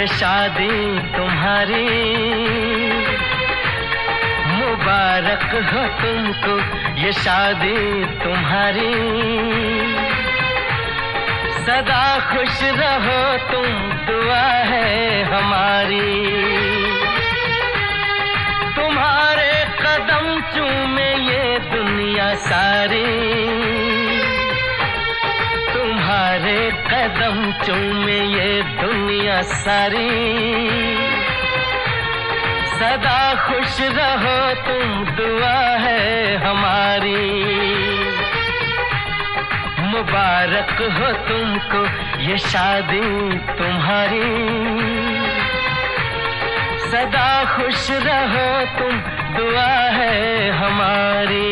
ये शादी तुम्हारी, मुबारक हो तुमको ये शादी तुम्हारी। सदा खुश रहो तुम, दुआ है हमारी। तुम्हारे कदम चूमे ये दुनिया सारी, तुम्हारे कदम चूमे ये दुनिया सारी। सदा खुश रहो तुम, दुआ है हमारी। मुबारक हो तुमको ये शादी तुम्हारी। सदा खुश रहो तुम, दुआ है हमारी।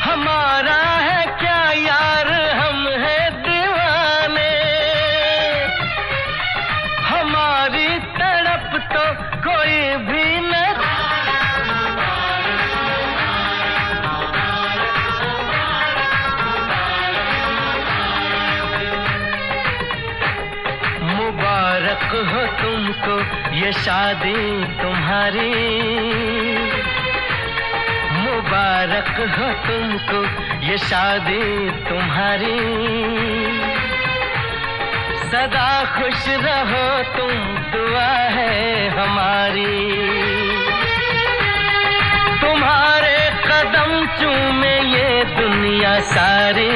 हमारा है क्या यार, हम हैं दीवाने। हमारी तड़प तो कोई भी न। मुबारक हो तुमको ये शादी तुम्हारी, मुबारक हो तुमको ये शादी तुम्हारी। सदा खुश रहो तुम, दुआ है हमारी। तुम्हारे कदम चूमे ये दुनिया सारी,